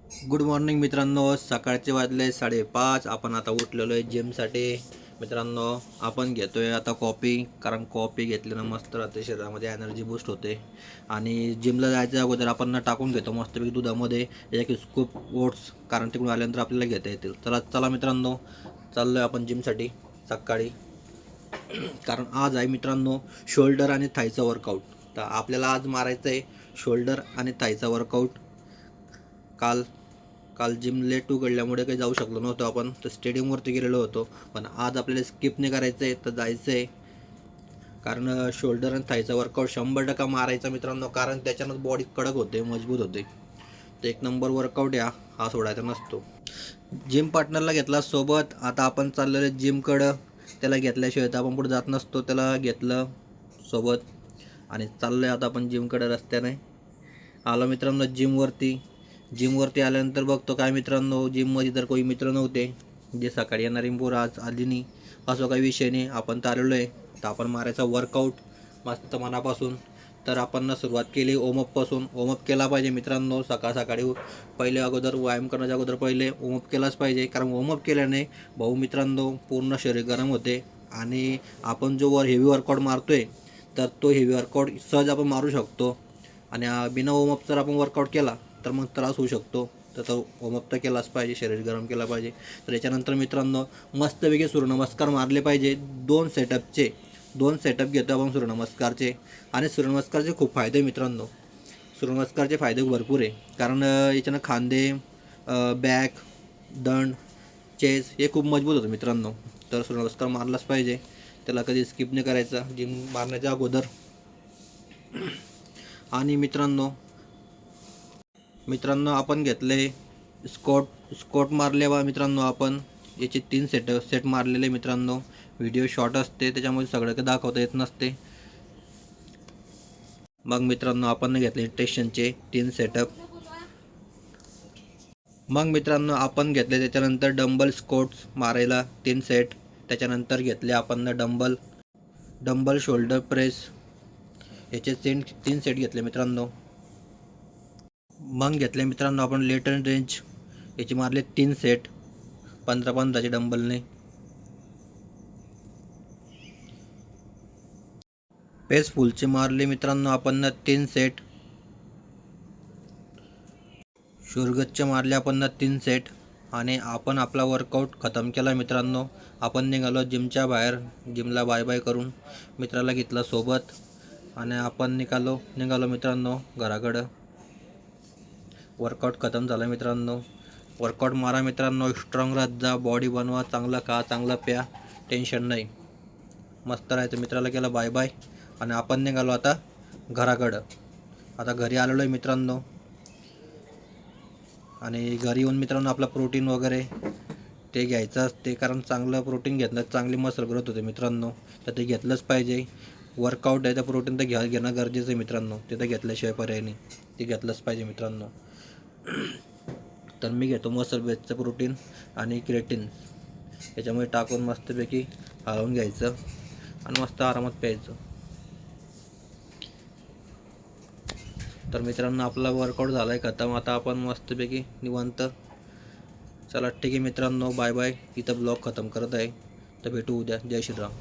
Good morning मित्रांनो, सकाळचे वाजले 5:30. आपण आता उठलेलो आहे जिमसाठी. मित्रांनो, आपण घेतोय आता कॉफी, कारण कॉफी घेतल्यानं मस्त राहते, शरीरामध्ये एनर्जी बूस्ट होते. आणि जिमला जायच्या अगोदर आपण टाकून घेतो मस्तपैकी दुधामध्ये एक स्कूप ओट्स, कारण तिकडून आल्यानंतर आपल्याला घेता येतील. चला मित्रांनो, चाललो आहे आपण जिमसाठी सकाळी. कारण आज आहे मित्रांनो शोल्डर आणि थायचा वर्कआउट. तर आपल्याला आज मारायचं आहे शोल्डर आणि थायचा वर्कआउट. काल काल जिम लेट उघडल्यामुळे काही जाऊ शकलो नव्हतो आपण, तर स्टेडियमवरती गेलेलो होतो. पण आज आपल्याला स्किप नाही करायचं आहे, तर जायचं आहे. कारण शोल्डर आणि थायचा वर्कआउट 100% मारायचा मित्रांनो, कारण त्याच्यानं बॉडी कडक होते, मजबूत होते. तर एक नंबर वर्कआउट हा सोडायचा नसतो. जिम पार्टनरला घेतला सोबत. आता आपण चाललेलो आहे जिमकडं. त्याला घेतल्याशिवाय तर आपण पुढे जात नसतो. त्याला घेतलं सोबत आणि चाललो आहे आता आपण जिमकडे रस्त्याने. आलो मित्रांनो जिमवरती आल्यानंतर बघतो काय मित्रांनो, जिममध्ये तर कोणी मित्र नव्हते. जे सकाळी येणारी पोरं आज आली नाही. असं काही विषय नाही, आपण तर आलेलो आहे. तर आपण मारायचा वर्कआउट मस्त मनापासून. तर आपण सुरुवात केली वॉर्मअपपासून. वॉर्मअप केला पाहिजे मित्रांनो सकाळी. पहिले अगोदर व्यायाम करण्याच्या अगोदर पहिले वॉर्मअप केलाच पाहिजे, कारण वॉर्मअप केल्याने मित्रांनो पूर्ण शरीर गरम होते. आणि आपण जो हेवी वर्कआउट मारतो आहे, तर तो हेवी वर्कआउट सहज आपण मारू शकतो. आणि बिना वॉर्मअप जर आपण वर्कआउट केला तर मग त्रास होऊ शकतो. तर तो वॉर्मअप तर केलाच पाहिजे, शरीर गरम केला पाहिजे. तर याच्यानंतर मित्रांनो मस्तपैकी सूर्यनमस्कार मारले पाहिजे. 2 सेटअप घेतो आपण सूर्यनमस्कारचे. आणि सूर्यनमस्कारचे खूप फायदे मित्रांनो. सूर्यनमस्कारचे फायदे भरपूर आहे, कारण याच्यानं खांदे, बॅक, दंड, चेस हे खूप मजबूत होतं मित्रांनो. तर सूर्यनमस्कार मारलाच पाहिजे, त्याला कधी स्किप नाही करायचा जिम मारण्याच्या अगोदर. आणि मित्रांनो आपण घेतले स्कॉट मारले बा मित्रांनो. आपण याचे 3 सेट मारलेले मित्रांनो. व्हिडिओ शॉर्ट असते, त्याच्यामुळे सगळं काही दाखवता येत नसते. मग मित्रांनो आपण घेतले टेन्शनचे 3 सेटअप. मग मित्रांनो आपण घेतले त्याच्यानंतर डंबल स्क्वॉट्स मारायला 3 सेट. त्याच्यानंतर घेतले आपण डंबल शोल्डर प्रेस, याचे 3 सेट घेतले मित्रांनो. मग घेतले मित्रांनो आपण लेट अँड रेंज, याचे मारले 3 सेट 15-15चे डंबलने. पेस फुलचे मारले मित्रांनो आपण 3 सेट. शुरगतचे मारले आपण 3 सेट. आणि आपण आपला वर्कआउट खतम केला मित्रांनो. आपण निघालो जिमच्या बाहेर. जिमला बाय बाय करून मित्राला घेतला सोबत आणि आपण निघालो मित्रांनो घराकडं. वर्कआउट खतम झाला मित्रांनो. वर्कआउट मारा मित्रांनो, स्ट्रॉंग राहत जा, बॉडी बनवा, चांगला खा, चांगला प्या, टेन्शन नाही, मस्त राहायचं. मित्राला केला बाय बाय आणि आपण निघालो आता घराकडं. आता घरी आलेलो आहे मित्रांनो. आणि घरी येऊन मित्रांनो आपला प्रोटीन वगैरे ते घ्यायचं असते, कारण चांगलं प्रोटीन घेतलं चांगली मसल ग्रोथ होते मित्रांनो. तर ते घेतलंच पाहिजे. वर्कआउट आहे तर प्रोटीन तर घेणं गरजेचं आहे मित्रांनो. ते तर घेतल्याशिवाय पर्याय नाही, ते घेतलंच पाहिजे मित्रांनो. तर मी घेतो मसल बेसचं प्रोटीन आणि क्रिएटिन. याच्यामुळे टाकून मस्तपैकी हलवून घ्यायचं आणि मस्त आरामात प्यायचं. तर मित्रांनो आपला वर्कआउट झाला आहे खतम. आता आपण मस्तपैकी निवांत. चला ठीक आहे मित्रांनो, बाय बाय. इथं ब्लॉग खतम करत आहे. तर भेटू उद्या. जय श्रीराम.